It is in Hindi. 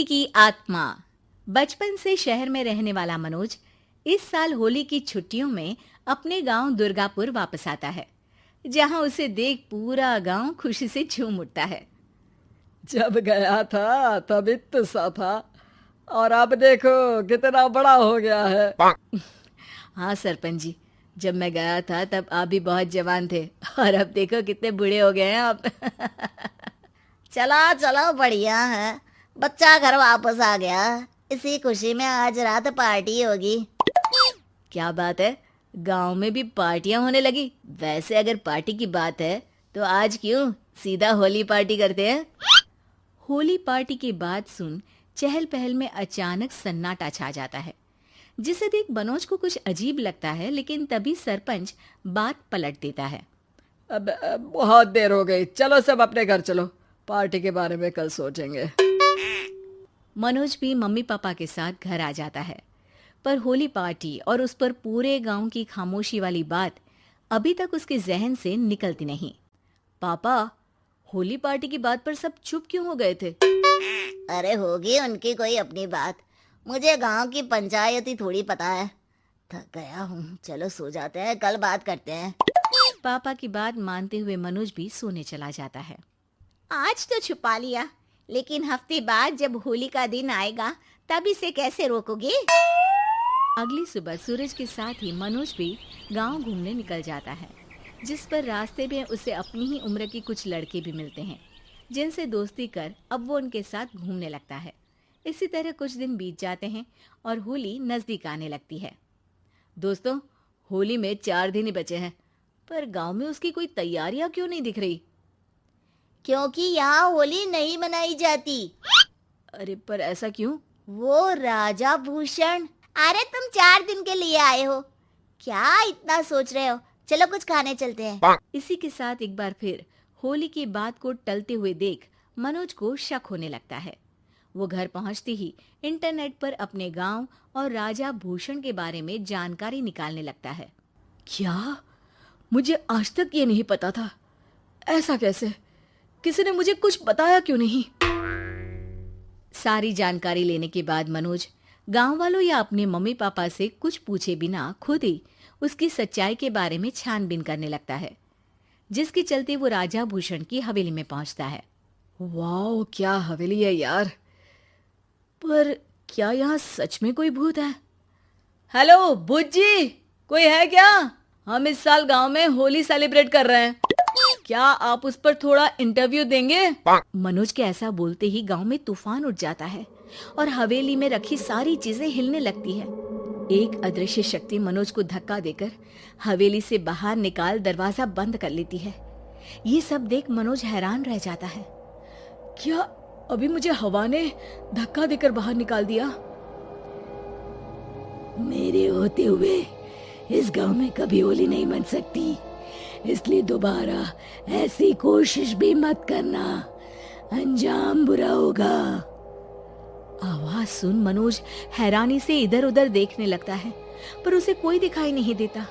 की आत्मा। बचपन से शहर में रहने वाला मनोज इस साल होली की छुट्टियों में अपने गांव दुर्गापुर वापस आता है, जहां उसे देख पूरा गांव खुशी से झूम उठता है। जब गया था तब इतना सा था और अब देखो कितना बड़ा हो गया है। हाँ सरपंच जी, जब मैं गया था तब आप भी बहुत जवान थे और अब देखो कितने बूढ़े हो गए हैं आप। चलो चलो, बढ़िया है। बच्चा घर वापस आ गया। इसी खुशी में आज रात पार्टी होगी। क्या बात है, गांव में भी पार्टियां होने लगी। वैसे अगर पार्टी की बात है तो आज क्यों सीधा होली पार्टी करते हैं। होली पार्टी की बात सुन चहल पहल में अचानक सन्नाटा छा जाता है, जिसे देख मनोज को कुछ अजीब लगता है, लेकिन तभी सरपंच बात पलट देता है। अब बहुत देर हो गई, चलो सब अपने घर चलो, पार्टी के बारे में कल सोचेंगे। मनोज भी मम्मी पापा के साथ घर आ जाता है, पर होली पार्टी और उस पर पूरे गांव की खामोशी वाली बात अभी तक उसके जहन से निकलती नहीं। पापा, होली पार्टी की बात पर सब चुप क्यों हो गए थे? अरे होगी उनकी कोई अपनी बात। मुझे गांव की पंचायत ही थोड़ी पता है। थक गया हूँ, चलो सो जाते हैं, कल बात करते हैं। पापा की बात मानते हुए मनोज भी सोने चला जाता है। आज तो छुपा लिया, लेकिन हफ्ते बाद जब होली का दिन आएगा तब इसे कैसे रोकोगे? अगली सुबह सूरज के साथ ही मनोज भी गांव घूमने निकल जाता है, जिस पर रास्ते में उसे अपनी ही उम्र के कुछ लड़के भी मिलते हैं, जिनसे दोस्ती कर अब वो उनके साथ घूमने लगता है। इसी तरह कुछ दिन बीत जाते हैं और होली नजदीक आने लगती है। दोस्तों, होली में 4 दिन ही बचे हैं, पर गांव में उसकी कोई तैयारियां क्यों नहीं दिख रही? क्योंकि यहाँ होली नहीं मनाई जाती। अरे पर ऐसा क्यों? वो राजा भूषण। अरे तुम 4 दिन के लिए आए हो, क्या इतना सोच रहे हो? चलो कुछ खाने चलते हैं। इसी के साथ एक बार फिर होली की बात को टलते हुए देख मनोज को शक होने लगता है। वो घर पहुंचते ही इंटरनेट पर अपने गांव और राजा भूषण के बारे में जानकारी निकालने लगता है। क्या? मुझे आज तक ये नहीं पता था। ऐसा कैसे? किसी ने मुझे कुछ बताया क्यों नहीं? सारी जानकारी लेने के बाद मनोज गांव वालों या अपने मम्मी पापा से कुछ पूछे बिना खुद ही उसकी सच्चाई के बारे में छानबीन करने लगता है, जिसके चलते वो राजा भूषण की हवेली में पहुंचता है। वाह, क्या हवेली है यार। पर क्या यहाँ सच में कोई भूत है? हेलो भूत जी, कोई है क्या? हम इस साल गांव में होली सेलिब्रेट कर रहे हैं, क्या आप उस पर थोड़ा इंटरव्यू देंगे? मनोज के ऐसा बोलते ही गांव में तूफान उठ जाता है और हवेली में रखी सारी चीजें हिलने लगती है। एक अदृश्य शक्ति मनोज को धक्का देकर हवेली से बाहर निकाल दरवाजा बंद कर लेती है। ये सब देख मनोज हैरान रह जाता है। क्या अभी मुझे हवा ने धक्का देकर बाहर निकाल दिया? मेरे होते हुए इस गांव में कभी होली नहीं मन सकती, इसलिए दोबारा ऐसी कोशिश भी मत करना, अंजाम बुरा होगा। आवाज सुन मनोज हैरानी से इधर उधर देखने लगता है, पर उसे कोई दिखाई नहीं देता।